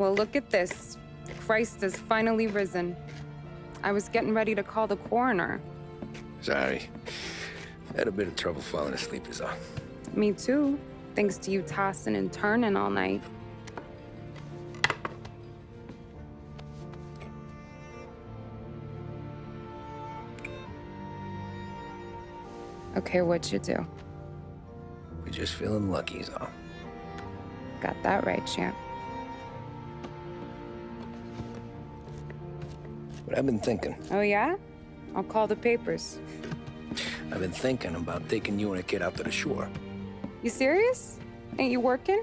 Well, look at this. Christ has finally risen. I was getting ready to call the coroner. Sorry. Had a bit of trouble falling asleep is all. Me too, thanks to you tossing and turning all night. Okay, what'd you do? We're just feeling lucky is all. Got that right, champ. But I've been thinking. Oh, yeah? I'll call the papers. I've been thinking about taking you and a kid out to the shore. You serious? Ain't you working?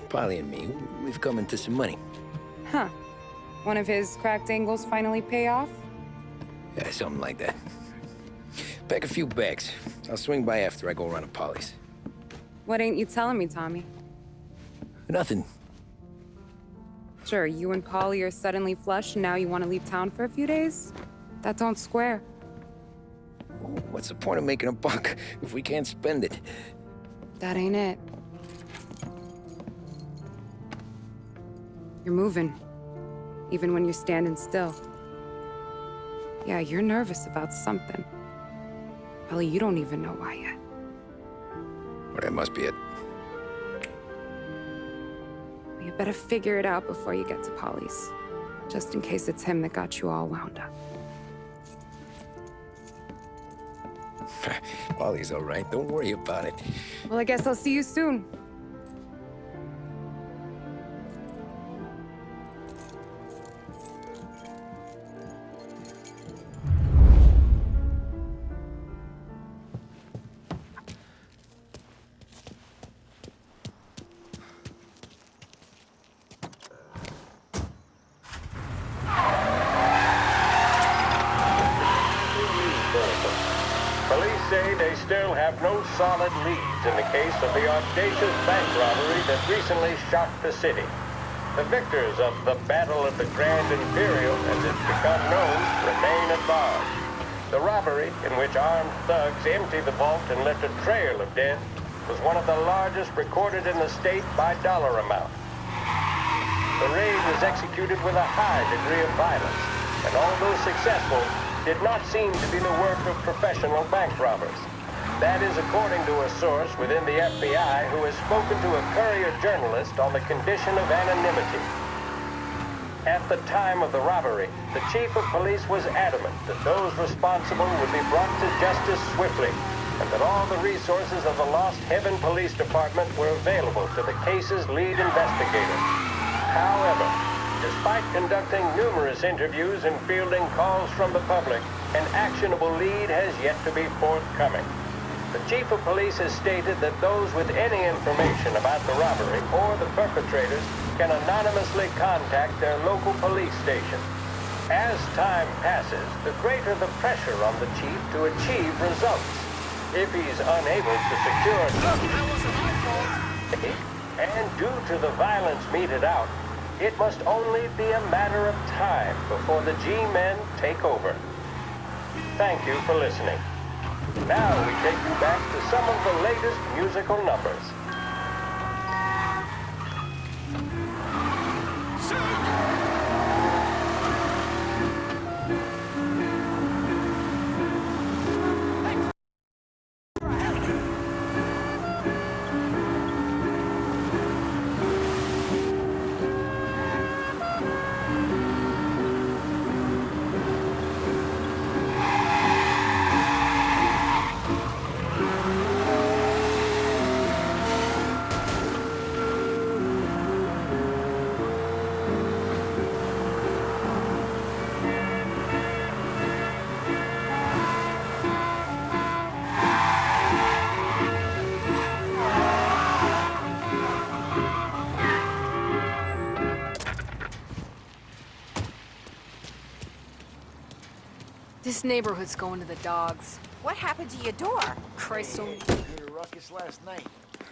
Polly and me, we've come into some money. Huh. One of his cracked angles finally pay off? Yeah, something like that. Pack a few bags. I'll swing by after I go around to Polly's. What ain't you telling me, Tommy? Nothing. Sure, you and Polly are suddenly flush and now you want to leave town for a few days? That don't square. What's the point of making a buck if we can't spend it? That ain't it. You're moving, even when you're standing still. Yeah, you're nervous about something. Probably you don't even know why yet. Well, that must be it. You better figure it out before you get to Polly's, just in case it's him that got you all wound up. Polly's all right. Don't worry about it. Well, I guess I'll see you soon. Police say they still have no solid leads in the case of the audacious bank robbery that recently shocked the city. The victors of the Battle of the Grand Imperial, as it's become known, remain at large. The robbery, in which armed thugs emptied the vault and left a trail of dead, was one of the largest recorded in the state by dollar amount. The raid was executed with a high degree of violence, and although successful, did not seem to be the work of professional bank robbers. That is according to a source within the FBI who has spoken to a Courier journalist on the condition of anonymity. At the time of the robbery, the chief of police was adamant that those responsible would be brought to justice swiftly, and that all the resources of the Lost Heaven Police Department were available to the case's lead investigator. However, despite conducting numerous interviews and fielding calls from the public, an actionable lead has yet to be forthcoming. The chief of police has stated that those with any information about the robbery or the perpetrators can anonymously contact their local police station. As time passes, the greater the pressure on the chief to achieve results. If he's unable to secure... Look, that wasn't my fault! And due to the violence meted out, it must only be a matter of time before the G-men take over. Thank you for listening. Now we take you back to some of the latest musical numbers. This neighborhood's going to the dogs. What happened to your door? Christ, so... Heard a ruckus last night.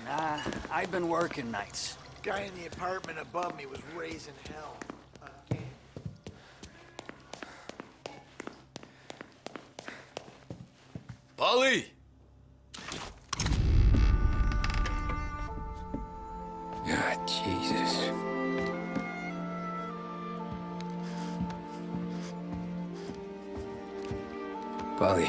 Nah, I've been working nights. Guy in the apartment above me was raising hell. Polly! Ah, Jesus. Polly.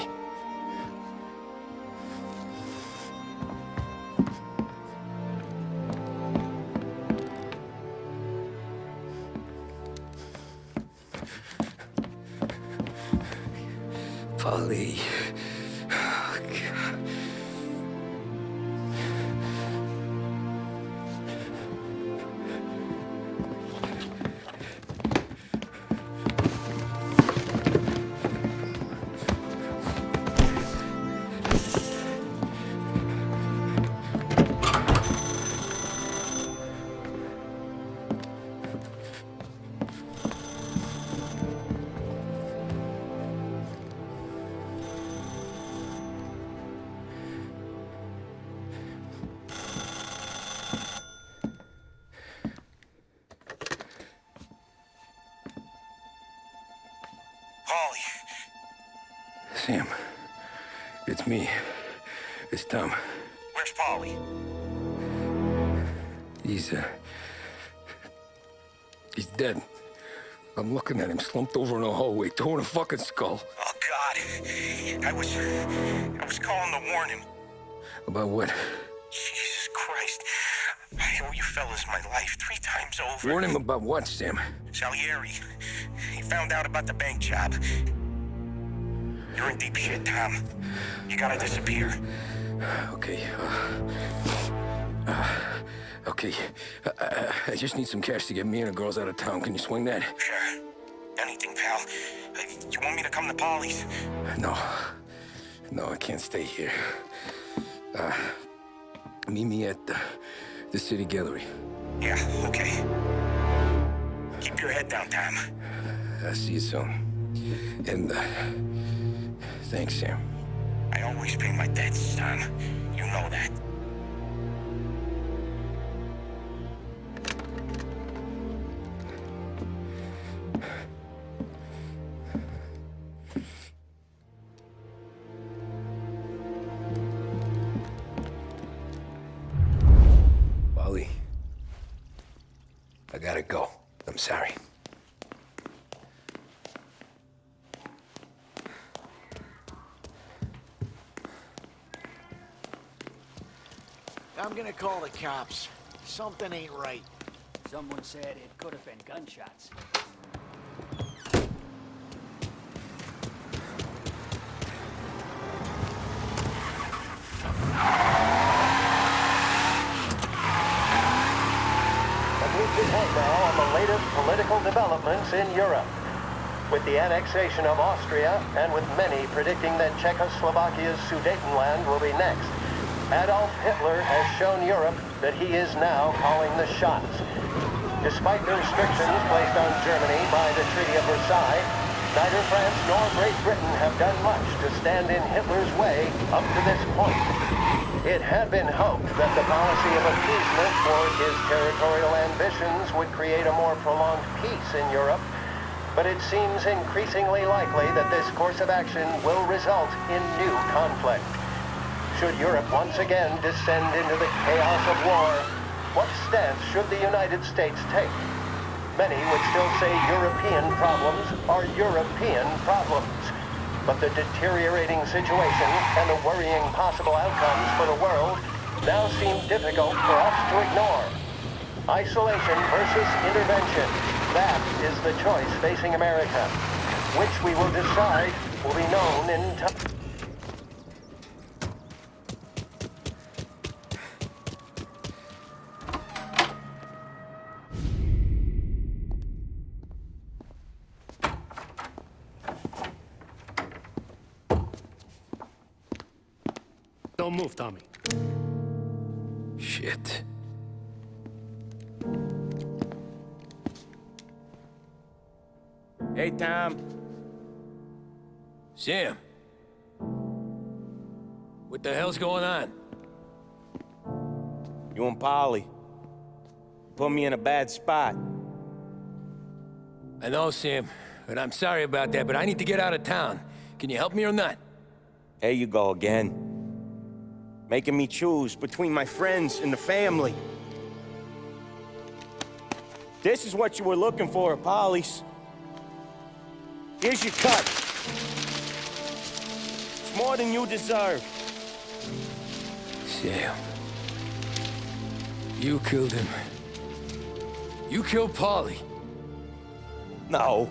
Polly. Oh, God. Polly. Sam, it's me. It's Tom. Where's Polly? He's dead. I'm looking at him slumped over in a hallway, torn a fucking skull. Oh, God. I was calling to warn him. About what? Jesus Christ. I owe you fellas my life 3 times over. Warn him about what, Sam? Salieri. He found out about the bank job. You're in deep shit, Tom. You gotta disappear. Okay. Okay. I just need some cash to get me and the girls out of town. Can you swing that? Sure. Anything, pal. You want me to come to Polly's? No. No, I can't stay here. Meet me at the city gallery. Yeah, okay. Keep your head down, Tom. I'll see you soon. And, thanks, Sam. I always pay my debts, Tom. You know that. Polly. I gotta go. I'm sorry. I'm gonna call the cops. Something ain't right. Someone said it could have been gunshots. A brief report now on the latest political developments in Europe. With the annexation of Austria, and with many predicting that Czechoslovakia's Sudetenland will be next, Adolf Hitler has shown Europe that he is now calling the shots. Despite the restrictions placed on Germany by the Treaty of Versailles, neither France nor Great Britain have done much to stand in Hitler's way up to this point. It had been hoped that the policy of appeasement toward his territorial ambitions would create a more prolonged peace in Europe, but it seems increasingly likely that this course of action will result in new conflict. Should Europe once again descend into the chaos of war, what stance should the United States take? Many would still say European problems are European problems. But the deteriorating situation and the worrying possible outcomes for the world now seem difficult for us to ignore. Isolation versus intervention, that is the choice facing America. Which we will decide will be known in time. Don't move, Tommy. Shit. Hey, Tom. Sam. What the hell's going on? You and Polly put me in a bad spot. I know, Sam, and I'm sorry about that, but I need to get out of town. Can you help me or not? There you go again. Making me choose between my friends and the family. This is what you were looking for at Polly's. Here's your cut. It's more than you deserve. Sam. You killed him. You killed Paulie. No.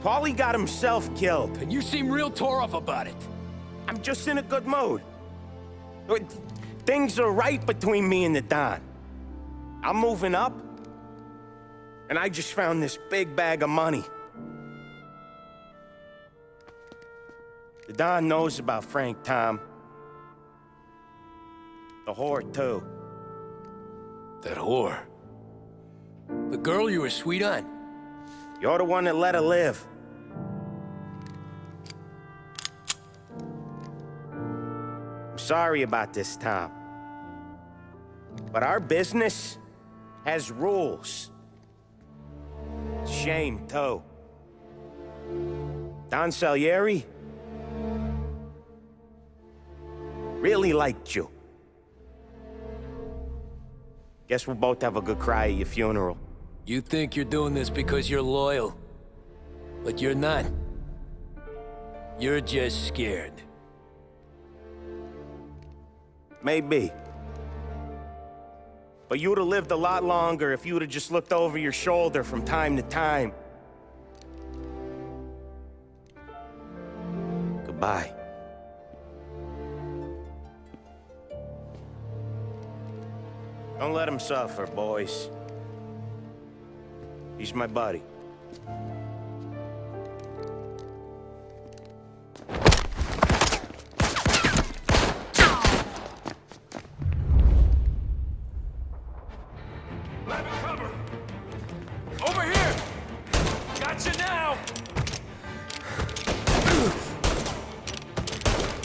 Paulie got himself killed. And you seem real tore up about it. I'm just in a good mood. Things are right between me and the Don. I'm moving up, and I just found this big bag of money. The Don knows about Frank Tom. The whore, too. That whore. The girl you were sweet on. You're the one that let her live. I'm sorry about this, Tom. But our business has rules. Shame, too. Don Salieri really liked you. Guess we'll both have a good cry at your funeral. You think you're doing this because you're loyal. But you're not. You're just scared. Maybe. But you'd have lived a lot longer if you'd have just looked over your shoulder from time to time. Goodbye. Don't let him suffer, boys. He's my buddy. Over here! Gotcha now!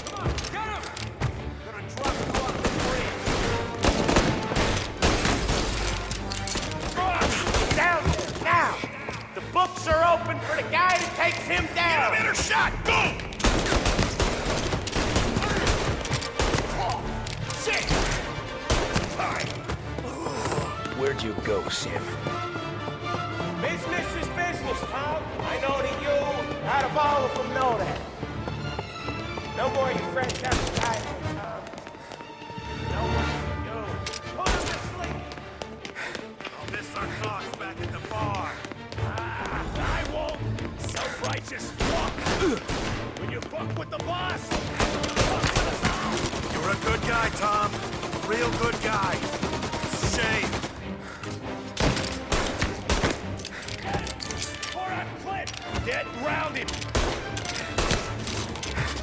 Come on, get him! Gonna drop you off the bridge. Down there, now! The books are open for the guy that takes him down! Better shot! Go! Shit! Where'd you go, Sam? Business is business, Tom. I know that you, out of all of them, know that. No more of your friends have to die there, Tom. No more of you. Put him to sleep. I'll miss our talks back at the bar. I won't. Self-righteous fuck. When you fuck with the boss, fuck with us all. You're a good guy, Tom. Real good guy. Shame. Dead grounded.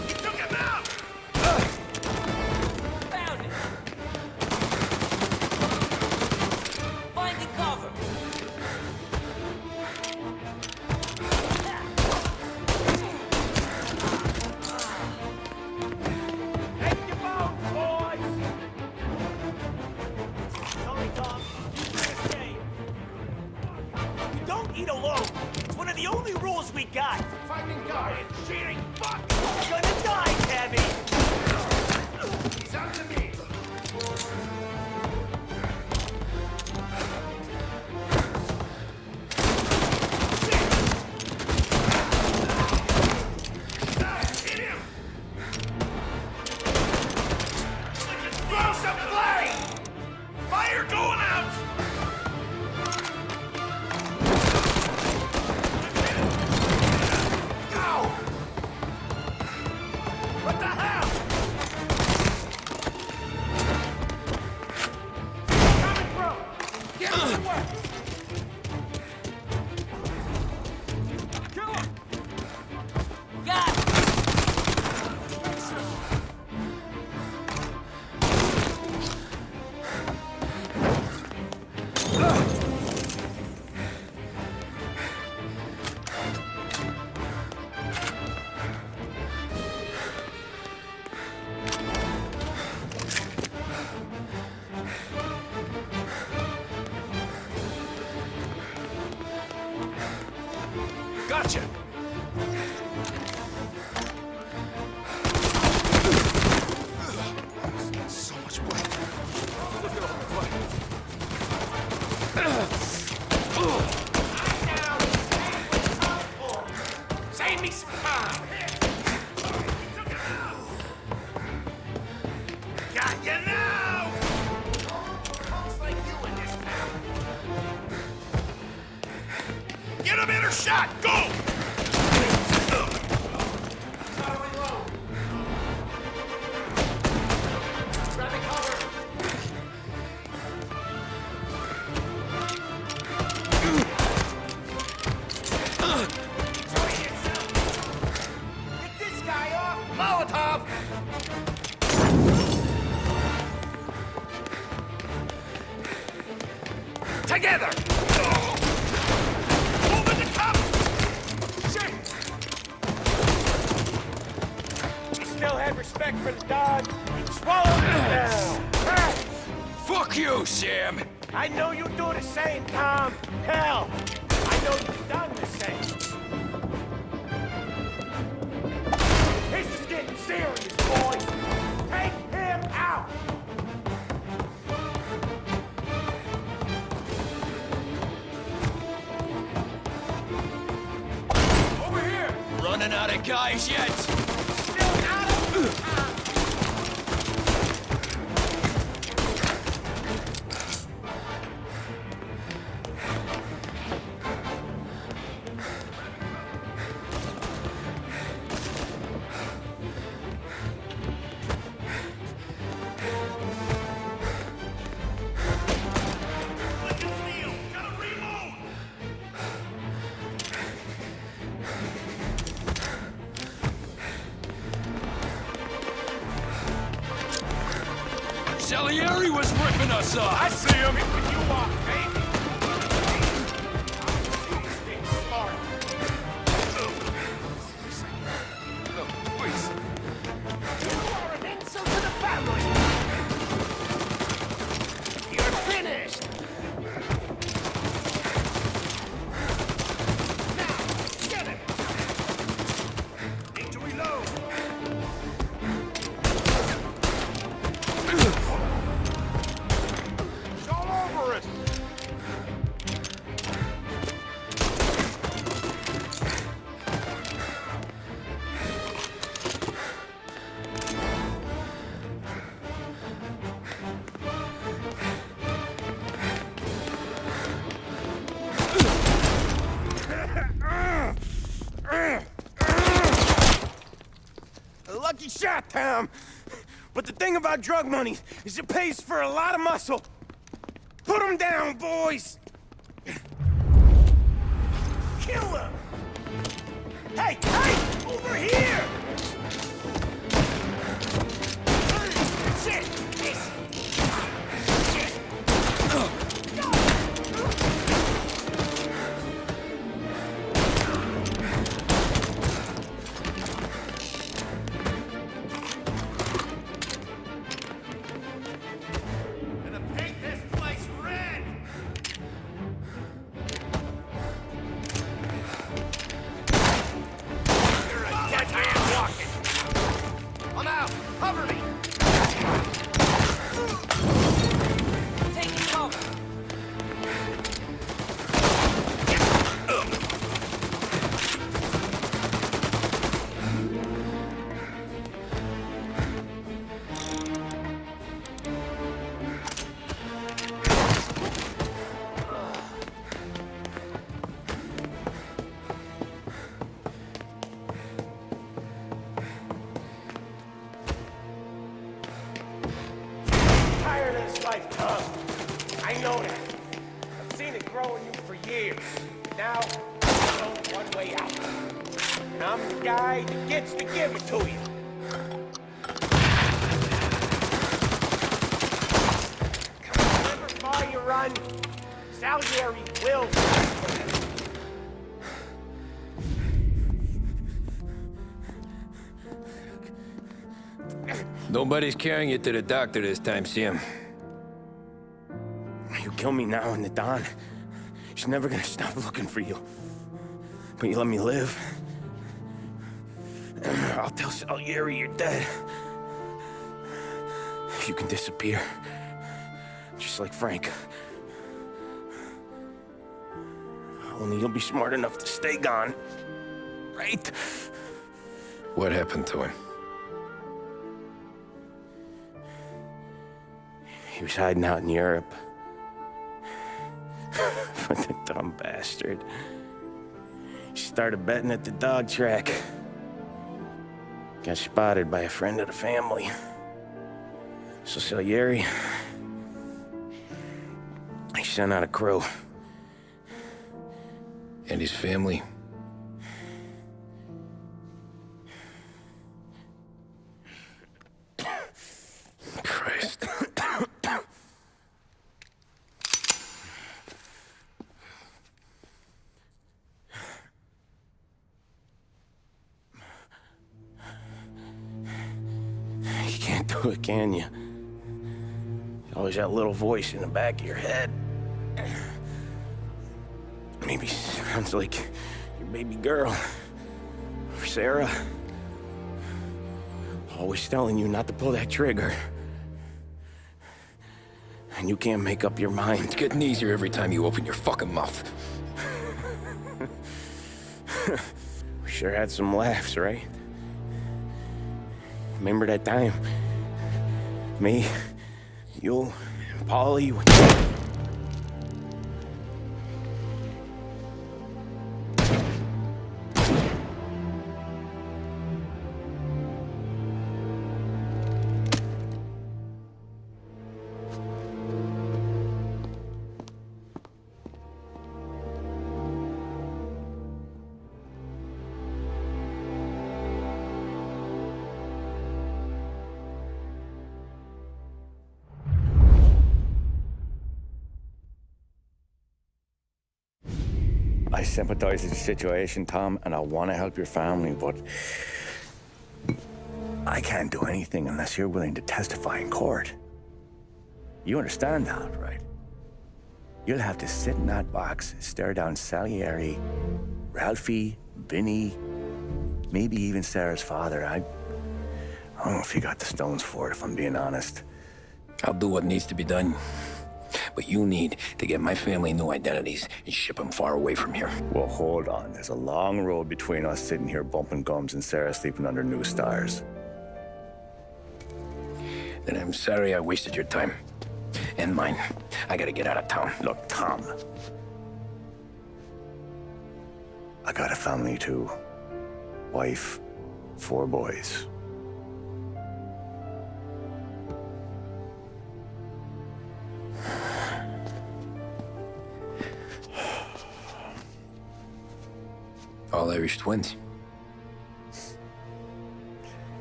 You took him out! Found it! Finding cover! Take your bones, boys! Sorry, Tom. You don't eat alone. It's one of the only rules we got. Fighting guard. Cheating fuck! You're gonna die, Tabby! He's under me. Hit him! Throw some flame! Fire going out! Go! What the hell? Coming, bro. Get him to work. Kill him! Got it! Gotcha! So much blood. Look at all the blood. Save me some time. He took him out! You're shot! Go! Get this guy off! Molotov! Together! Move in the cup! Shit! You still have respect for the dog? Swallow this now! Ah! Fuck you, Sam! I know you do the same, Tom. Hell, I know you've done the same. This is getting serious, boys. Take him out. Over here. Running out of guys yet? Still out of Salieri was ripping us off! I see him. When you walk, baby. Stay smart. You are an insult to the family. You're finished. Now, get him. Need to reload. It's all over us. A lucky shot, Tom. But the thing about drug money is it pays for a lot of muscle. Put him down, boys! Kill him! Hey, hey! Over here! That's it! Easy. Shit. Gonna paint this place red! You're a dead man walking! I'm out! Cover me! Taking cover. Tired of this life, Tom. I know that. I've seen it grow in you for years. Now, there's only one way out. And I'm the guy that gets to give it to you. However far you run, Salieri will. Nobody's carrying you to the doctor this time, Sam. You kill me now in the dawn. She's never gonna stop looking for you. But you let me live. I'll tell Salieri you're dead. You can disappear. Just like Frank. Only you'll be smart enough to stay gone. Right? What happened to him? He was hiding out in Europe. But the dumb bastard. She started betting at the dog track. Got spotted by a friend of the family. So Salieri, he sent out a crew. And his family? Christ. You can't do it, can you? Always that little voice in the back of your head. Maybe sounds like your baby girl. Or Sarah. Always telling you not to pull that trigger. And you can't make up your mind. It's getting easier every time you open your fucking mouth. We sure had some laughs, right? Remember that time? Me, you, and Polly. I sympathize with the situation, Tom, and I want to help your family, but I can't do anything unless you're willing to testify in court. You understand that, right? You'll have to sit in that box, stare down Salieri, Ralphie, Vinny, maybe even Sarah's father. I don't know if you got the stones for it, if I'm being honest. I'll do what needs to be done. But you need to get my family new identities and ship them far away from here. Well, hold on. There's a long road between us sitting here bumping gums and Sarah sleeping under new stars. Then I'm sorry I wasted your time. And mine. I gotta get out of town. Look, Tom. I got a family too. Wife, 4 boys. All Irish twins.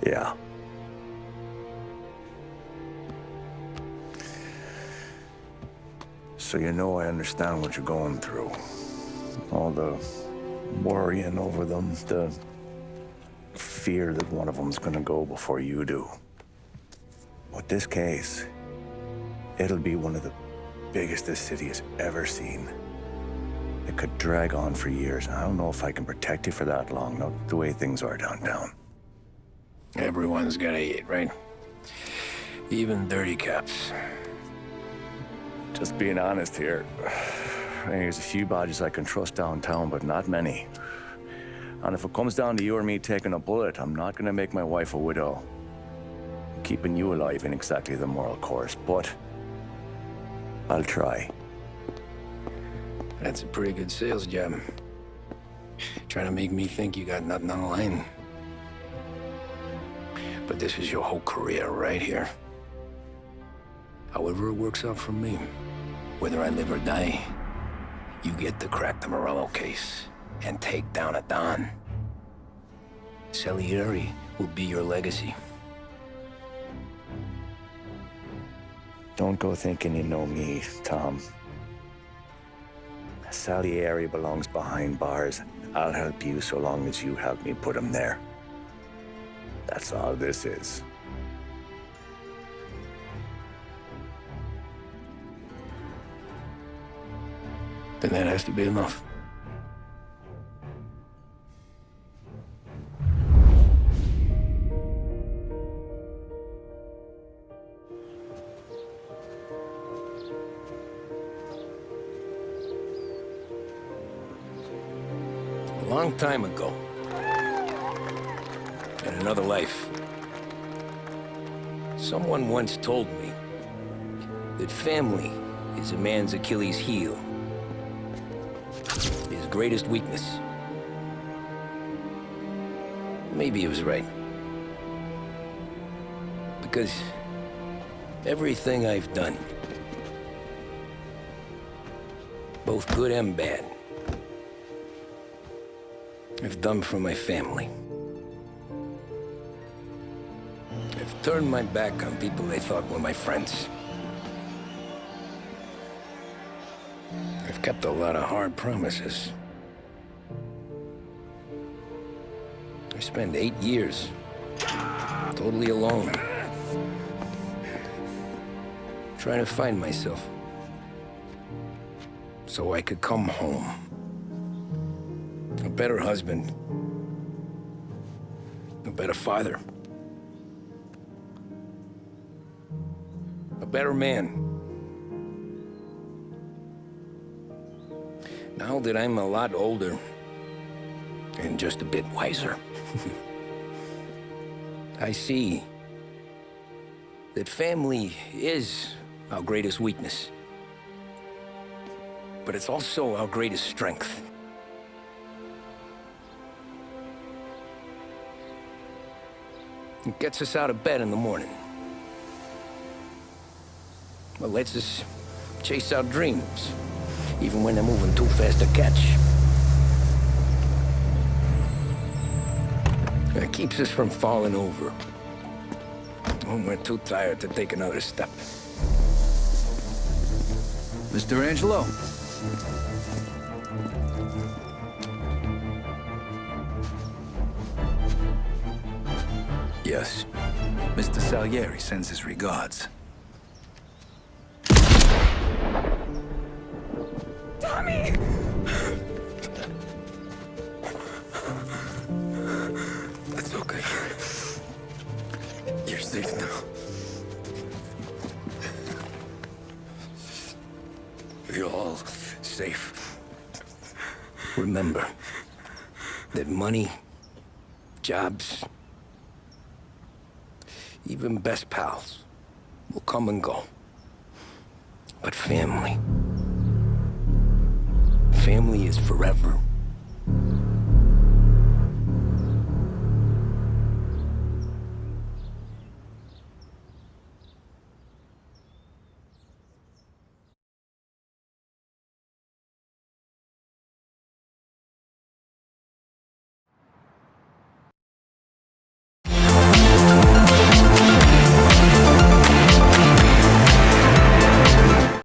Yeah. So you know I understand what you're going through. All the worrying over them, the fear that one of them's gonna go before you do. With this case, it'll be one of the biggest this city has ever seen. It could drag on for years. I don't know if I can protect you for that long, not the way things are downtown. Everyone's gotta eat, right? Even dirty cops. Just being honest here. There's a few badges I can trust downtown, but not many. And if it comes down to you or me taking a bullet, I'm not gonna make my wife a widow. Keeping you alive ain't exactly the moral course, but I'll try. That's a pretty good sales job. Trying to make me think you got nothing on the line. But this is your whole career right here. However it works out for me, whether I live or die, you get to crack the Morello case and take down a Don. Salieri will be your legacy. Don't go thinking you know me, Tom. Salieri belongs behind bars. I'll help you so long as you help me put him there. That's all this is. Then that has to be enough. A long time ago, in another life, someone once told me that family is a man's Achilles heel, his greatest weakness. maybe he was right. Because everything I've done, both good and bad, I've done for my family. I've turned my back on people I thought were my friends. I've kept a lot of hard promises. I spent 8 years totally alone, trying to find myself so I could come home. A better husband, a better father, a better man. Now that I'm a lot older and just a bit wiser, I see that family is our greatest weakness, but it's also our greatest strength. It gets us out of bed in the morning. It lets us chase our dreams, even when they're moving too fast to catch. It keeps us from falling over when we're too tired to take another step. Mr. Angelo. Yes. Mr. Salieri sends his regards. Tommy! That's okay. You're safe now. You're all safe. Remember that money, jobs, even best pals will come and go. But family is forever.